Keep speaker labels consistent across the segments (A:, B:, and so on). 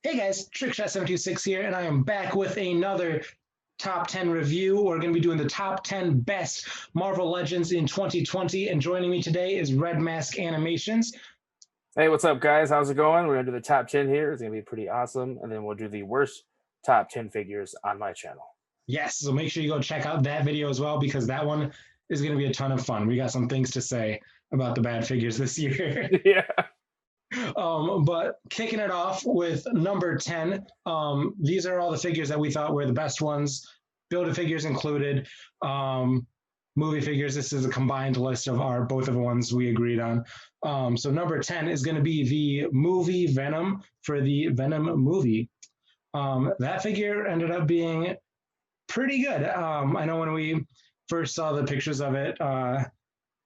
A: Hey guys, Trickshot726 here, and I am back with another top 10 review. We're going to be doing the top 10 best Marvel Legends in 2020, and joining me today is RedMaskAnimations.
B: Hey, what's up, guys? How's it going? We're going to do the top 10 here. It's going to be pretty awesome. And then we'll do the worst top 10 figures on my channel.
A: Yes, so make sure you go check out that video as well, because that one is going to be a ton of fun. We got some things to say about the bad figures this year.
B: Yeah.
A: But kicking it off with number 10, these are all the figures that we thought were the best ones. Build-A-Figures included, movie figures. This is a combined list of both of the ones we agreed on. So number 10 is going to be the movie Venom for the Venom movie. That figure ended up being pretty good. I know when we first saw the pictures of it,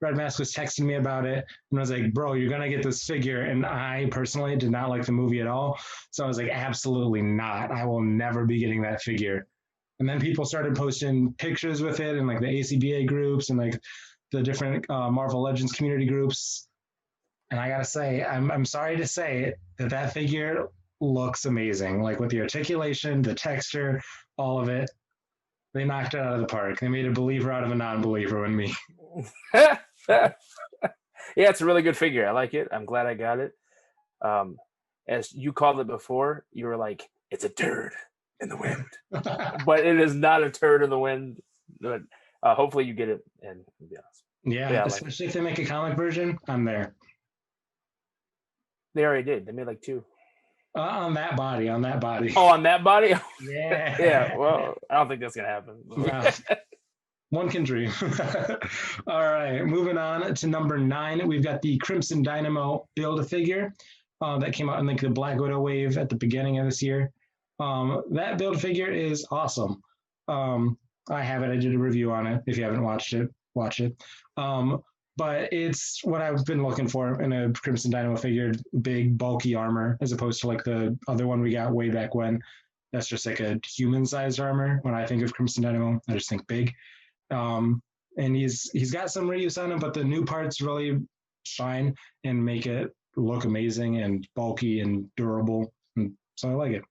A: Red Mask was texting me about it and was like, bro, you're going to get this figure. And I personally did not like the movie at all. So I was like, absolutely not. I will never be getting that figure. And then people started posting pictures with it in like the ACBA groups and like the different Marvel Legends community groups. And I got to say, I'm sorry to say that figure looks amazing. Like with the articulation, the texture, all of it. They knocked it out of the park. They made a believer out of a non-believer in me.
B: Yeah, it's a really good figure. I like it. I'm glad I got it. As you called it before, you were like, it's a turd in the wind. But it is not a turd in the wind. But hopefully you get it. And be honest.
A: Yeah, especially if they make a comic version, I'm there.
B: They already did. They made like 2.
A: On that body.
B: Oh, on that body?
A: Yeah.
B: Yeah, well, I don't think that's going to happen.
A: Well, one can dream. All right, moving on to number 9. We've got the Crimson Dynamo Build-A-Figure that came out in like the Black Widow wave at the beginning of this year. That Build-A-Figure is awesome. I have it. I did a review on it. If you haven't watched it, watch it. But it's what I've been looking for in a Crimson Dynamo figure, big, bulky armor, as opposed to like the other one we got way back when. That's just like a human-sized armor. When I think of Crimson Dynamo, I just think big. And he's got some reuse on him, but the new parts really shine and make it look amazing and bulky and durable. And so I like it.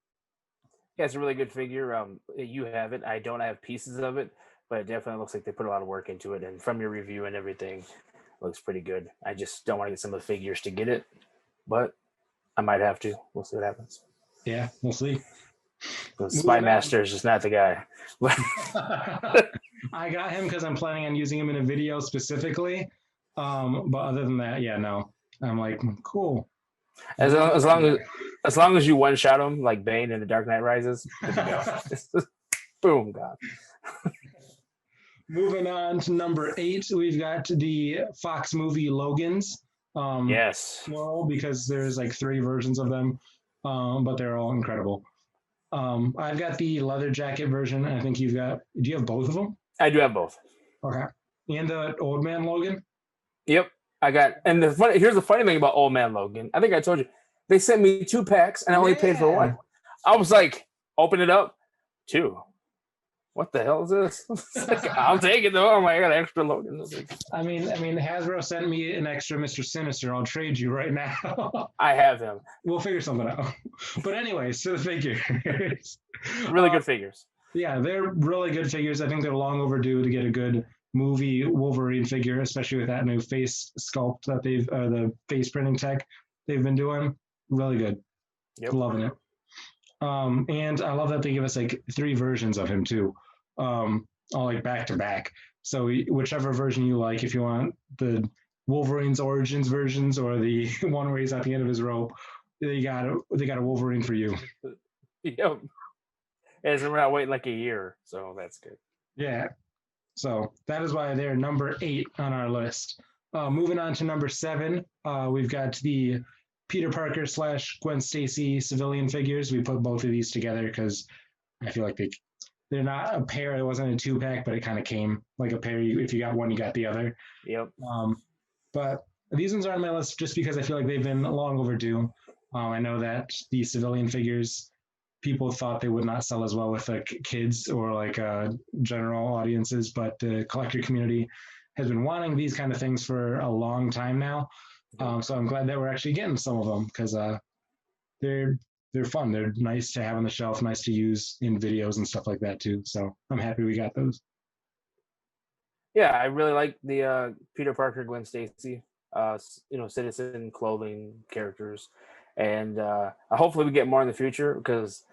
B: Yeah, it's a really good figure. You have it. I don't have pieces of it, but it definitely looks like they put a lot of work into it. And from your review and everything, it looks pretty good. I just don't want to get some of the figures to get it, but I might have to. We'll see what happens.
A: Yeah, we'll see.
B: Spy Master is just not the guy.
A: I got him because I'm planning on using him in a video specifically. But other than that, yeah, no. I'm like, cool.
B: As long as you one shot him like Bane in The Dark Knight Rises, good to go. Boom, God.
A: Moving on to number 8, we've got the Fox movie Logan's.
B: Yes.
A: Well, because there's like 3 versions of them, but they're all incredible. I've got the leather jacket version. I think you've got. Do you have both of them?
B: I do have both.
A: Okay. And the Old Man Logan.
B: Yep, I got. And here's the funny thing about Old Man Logan. I think I told you they sent me 2 packs and I only paid for 1. I was like, open it up, 2. What the hell is this? I'll take it though. Oh my God, extra Logan.
A: I mean, Hasbro sent me an extra Mr. Sinister. I'll trade you right now.
B: I have him.
A: We'll figure something out. But anyways, to the figures.
B: Really good figures.
A: Yeah, they're really good figures. I think they're long overdue to get a good movie Wolverine figure, especially with that new face sculpt that the face printing tech they've been doing. Really good.
B: Yep.
A: Loving it. And I love that they give us like 3 versions of him too. All like back to back. So whichever version you like, if you want the Wolverine's Origins versions or the one where he's at the end of his rope, they got a Wolverine for you.
B: Yep. As we're not waiting like a year, so that's good.
A: Yeah. So that is why they're number 8 on our list. Moving on to number 7, we've got the Peter Parker / Gwen Stacy civilian figures. We put both of these together because I feel like they're not a pair. It wasn't a 2-pack, but it kind of came like a pair. If you got one, you got the other.
B: Yep.
A: But these ones are on my list just because I feel like they've been long overdue. I know that the civilian figures, people thought they would not sell as well with like kids or like general audiences, but the collector community has been wanting these kind of things for a long time now. So I'm glad that we're actually getting some of them because they're they're fun. They're nice to have on the shelf, nice to use in videos and stuff like that too. So I'm happy we got those.
B: Yeah, I really like the Peter Parker, Gwen Stacy, Citizen clothing characters, and hopefully we get more in the future because,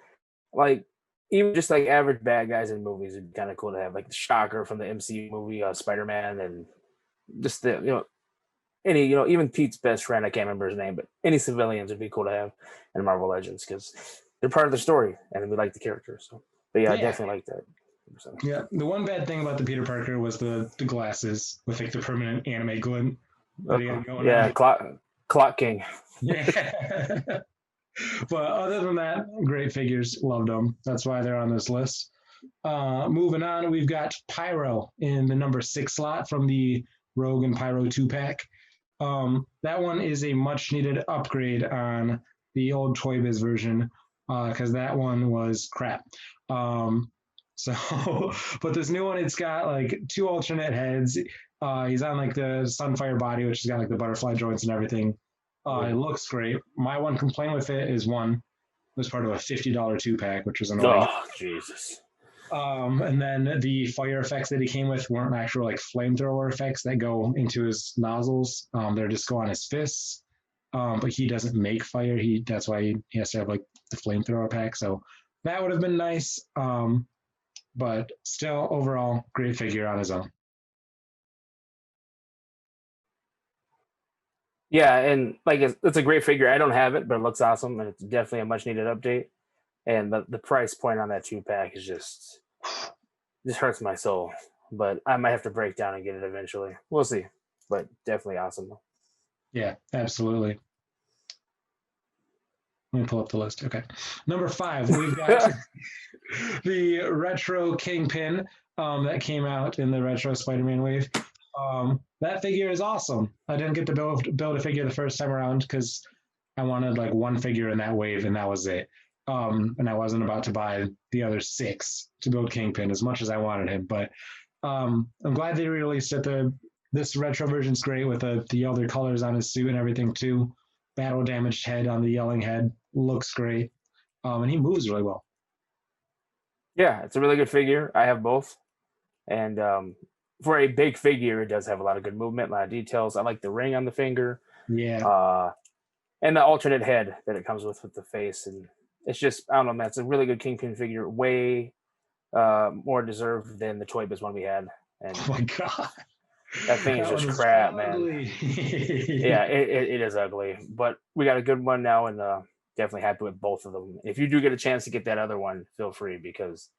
B: like, even just like average bad guys in movies would be kind of cool to have, like the Shocker from the MCU movie, SpiderMan, and just the any even Pete's best friend, I can't remember his name, but any civilians would be cool to have in Marvel Legends because they're part of the story and we like the characters. So, but yeah, I definitely like that. So.
A: Yeah, the one bad thing about the Peter Parker was the glasses with like the permanent anime glint.
B: Yeah, Clock King.
A: Yeah. But other than that, great figures. Loved them. That's why they're on this list. Moving on, we've got Pyro in the number 6 slot from the Rogue and Pyro 2-pack. That one is a much needed upgrade on the old Toy Biz version because that one was crap. But this new one, it's got like 2 alternate heads. He's on like the Sunfire body, which has got like the butterfly joints and everything. It looks great. My one complaint with it is it was part of a $50 2-pack, which was annoying.
B: Oh, Jesus.
A: And then the fire effects that he came with weren't actual like flamethrower effects that go into his nozzles. They're just go on his fists. But he doesn't make fire. That's why he has to have like the flamethrower pack. So that would have been nice. But still, overall, great figure on his own.
B: Yeah, and like it's a great figure. I don't have it, but it looks awesome, and it's definitely a much needed update. And the price point on that 2-pack is just hurts my soul. But I might have to break down and get it eventually. We'll see. But definitely awesome.
A: Yeah, absolutely. Let me pull up the list. Okay. Number 5, we've got the retro Kingpin that came out in the retro Spider-Man wave. That figure is awesome. I didn't get to build a figure the first time around because I wanted like one figure in that wave and that was it. And I wasn't about to buy the other 6 to build Kingpin as much as I wanted him. But I'm glad they released it. This retro version's great with the other colors on his suit and everything too. Battle damaged head on the yelling head looks great. And he moves really well.
B: Yeah, it's a really good figure. I have both. And for a big figure, it does have a lot of good movement, a lot of details. I like the ring on the finger.
A: Yeah.
B: And the alternate head that it comes with the face. And it's just, I don't know, man, it's a really good Kingpin figure. Way more deserved than the Toy Biz one we had. And
A: oh, my God.
B: That thing is just crap, man. Yeah, it is ugly. But we got a good one now, and definitely happy with both of them. If you do get a chance to get that other one, feel free, because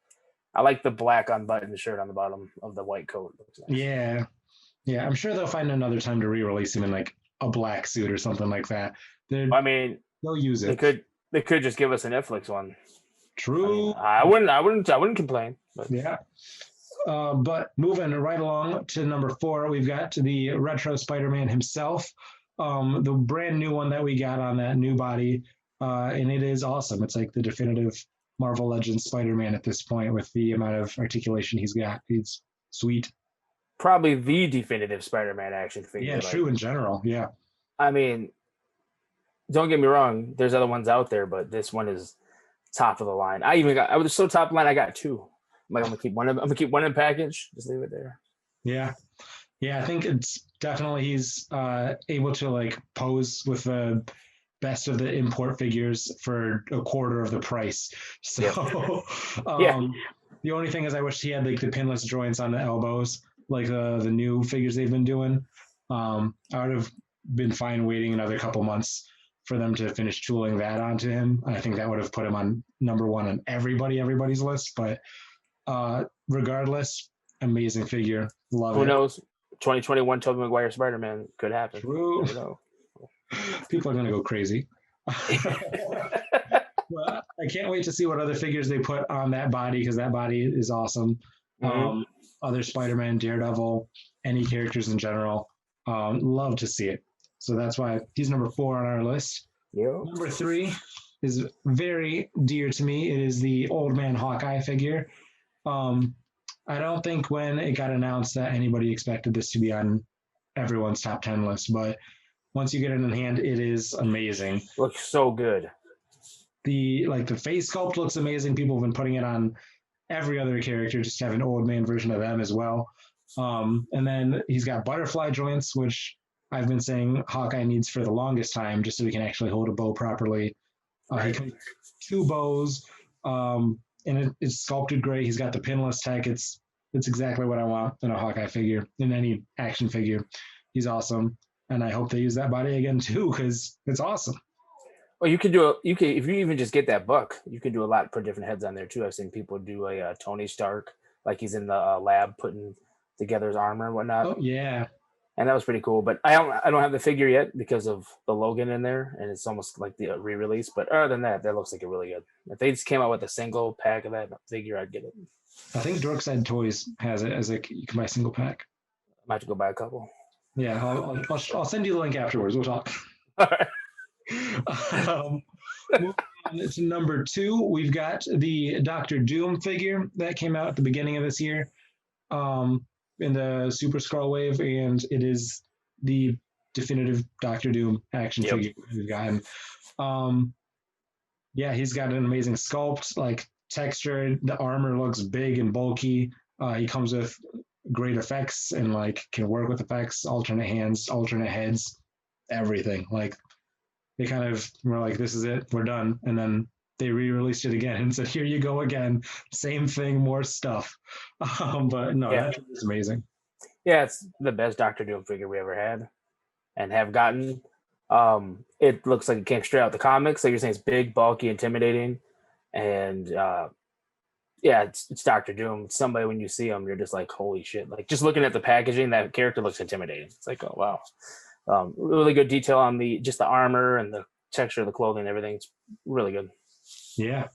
B: I like the black unbuttoned shirt on the bottom of the white coat. Looks nice.
A: Yeah. I'm sure they'll find another time to re-release him in like a black suit or something like that. They'll use it.
B: They could just give us a Netflix one.
A: True.
B: I wouldn't complain. But.
A: Yeah. But moving right along to number 4, we've got the retro Spider-Man himself, the brand new one that we got on that new body, and it is awesome. It's like the definitive Marvel Legends Spider-Man at this point with the amount of articulation he's got. He's sweet.
B: Probably the definitive Spider-Man action figure.
A: Yeah, true in general. Yeah.
B: I mean, don't get me wrong. There's other ones out there, but this one is top of the line. I was so top of the line. I got 2. I'm gonna keep one. I'm gonna keep one in package. Just leave it there.
A: Yeah. I think it's definitely he's able to like pose with the best of the import figures for a quarter of the price. So, the only thing is, I wish he had like the pinless joints on the elbows, like the new figures they've been doing. I would have been fine waiting another couple months for them to finish tooling that onto him. I think that would have put him on number 1 on everybody's list, but. Regardless, amazing figure. Love it.
B: Who knows? 2021 Tobey Maguire Spider-Man could happen.
A: True. People are going to go crazy. Well, I can't wait to see what other figures they put on that body because that body is awesome. Mm-hmm. Other Spider-Man, Daredevil, any characters in general. Love to see it. So that's why he's number 4 on our list.
B: Yep.
A: Number 3 is very dear to me. It is the Old Man Hawkeye figure. I don't think when it got announced that anybody expected this to be on everyone's top 10 list, but once you get it in hand, it is amazing.
B: Looks so good.
A: The face sculpt looks amazing. People have been putting it on every other character, just to have an old man version of them as well. And then he's got butterfly joints, which I've been saying Hawkeye needs for the longest time, just so he can actually hold a bow properly. He comes with 2 bows, and it's sculpted great. He's got the pinless tech. It's exactly what I want in a Hawkeye figure, in any action figure. He's awesome, and I hope they use that body again too, because it's awesome.
B: Well, if you even just get that book, you can do a lot, put different heads on there too. I've seen people do a Tony Stark, like he's in the lab putting together his armor and whatnot.
A: Oh yeah,
B: and that was pretty cool. But I don't have the figure yet because of the Logan in there, and it's almost like the re-release. But other than that, that looks like a really good. If they just came out with a single pack of that figure, I'd get it.
A: I think Dorkside Toys has it as you can buy a single pack.
B: I might have to go buy a couple.
A: Yeah, I'll send you the link afterwards. We'll talk.
B: All right.
A: Moving on to number 2, we've got the Doctor Doom figure that came out at the beginning of this year, in the Super Skrull wave, and it is the definitive Doctor Doom action figure we've gotten. Yeah, he's got an amazing sculpt, like texture. The armor looks big and bulky. He comes with great effects and can work with effects, alternate hands, alternate heads, everything. They kind of were like, this is it, we're done. And then they re-released it again and said, here you go again. Same thing, more stuff. But no, that was amazing.
B: Yeah, it's the best Doctor Doom figure we ever had and have gotten. It looks like it came straight out the comics. Like you're saying, it's big, bulky, intimidating. And it's Doctor Doom. It's somebody, when you see him, you're just like, holy shit. Like just looking at the packaging, that character looks intimidating. It's like, oh, wow. Really good detail on the armor and the texture of the clothing and everything. It's really good.
A: Yeah.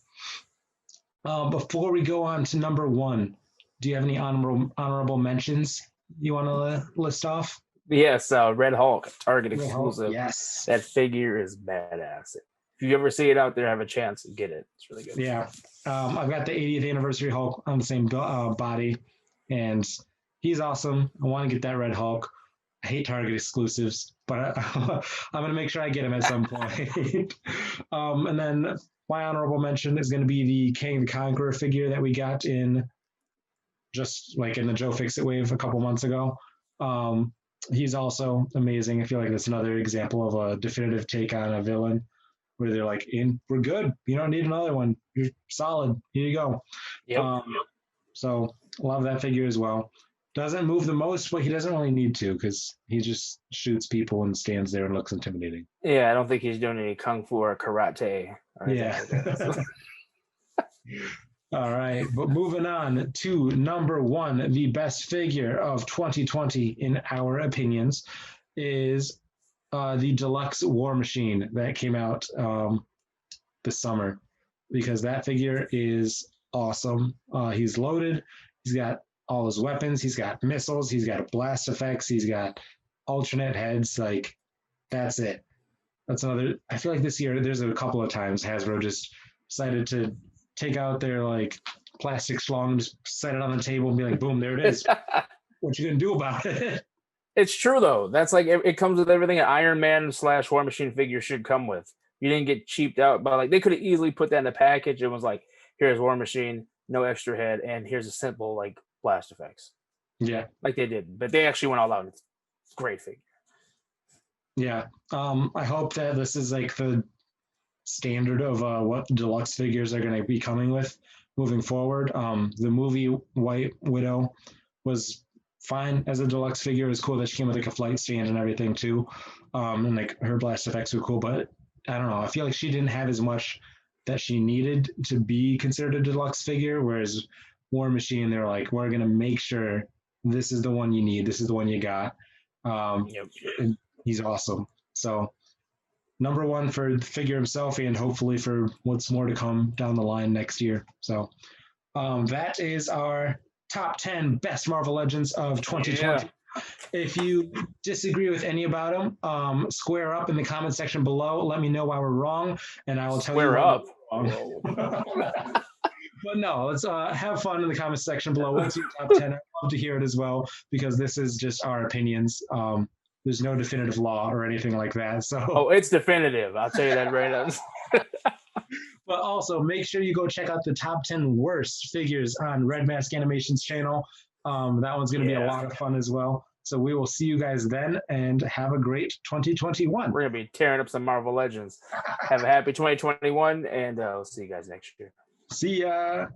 A: Before we go on to number 1, do you have any honorable mentions you want to list off?
B: Yes, Red Hulk, Target exclusive.
A: Yes.
B: That figure is badass. If you ever see it out there, have a chance, get it. It's really good.
A: Yeah. I've got the 80th anniversary Hulk on the same body, and he's awesome. I want to get that Red Hulk. I hate Target exclusives, but I'm going to make sure I get him at some point. And then my honorable mention is going to be the King the Conqueror figure that we got in the Joe Fix-It wave a couple months ago. He's also amazing. I feel like that's another example of a definitive take on a villain where they're like, we're good. You don't need another one. You're solid. Here you go.
B: Yep.
A: So love that figure as well. Doesn't move the most, but he doesn't really need to because he just shoots people and stands there and looks intimidating.
B: Yeah, I don't think he's doing any kung fu or karate. Or anything like that.
A: All right, but moving on to number 1, the best figure of 2020 in our opinions is the Deluxe War Machine that came out this summer, because that figure is awesome. He's loaded. He's got all his weapons. He's got missiles. He's got blast effects. He's got alternate heads. That's it. That's another. I feel like this year there's a couple of times Hasbro just decided to take out their plastic schlong, just set it on the table and be like, boom, there it is. What you gonna do about it?
B: It's true though. That's it comes with everything an Iron Man / War Machine figure should come with. You didn't get cheaped out, but they could have easily put that in the package. It was like, here's War Machine, no extra head, and here's a simple blast effects.
A: Yeah,
B: like they did, but they actually went all out. It's a great figure.
A: Yeah, I hope that this is the standard of what deluxe figures are going to be coming with moving forward. The movie White Widow was fine as a deluxe figure. It was cool that she came with a flight stand and everything too, and her blast effects were cool. But I don't know, I feel like she didn't have as much that she needed to be considered a deluxe figure. Whereas War Machine, they're like, we're going to make sure this is the one you need. This is the one you got. And he's awesome. So number 1 for the figure himself, and hopefully for what's more to come down the line next year. So that is our top 10 best Marvel Legends of 2020. Yeah. If you disagree with any about them, square up in the comment section below. Let me know why we're wrong, and I will tell you.
B: Square up.
A: But no, let's have fun in the comment section below. What's your top 10? I'd love to hear it as well, because this is just our opinions. There's no definitive law or anything like that. So
B: it's definitive. I'll tell you that right now.
A: But also make sure you go check out the top 10 worst figures on Red Mask Animation's channel. That one's going to be a lot of fun as well. So we will see you guys then, and have a great 2021.
B: We're going to be tearing up some Marvel Legends. Have a happy 2021, and we'll see you guys next year.
A: See ya.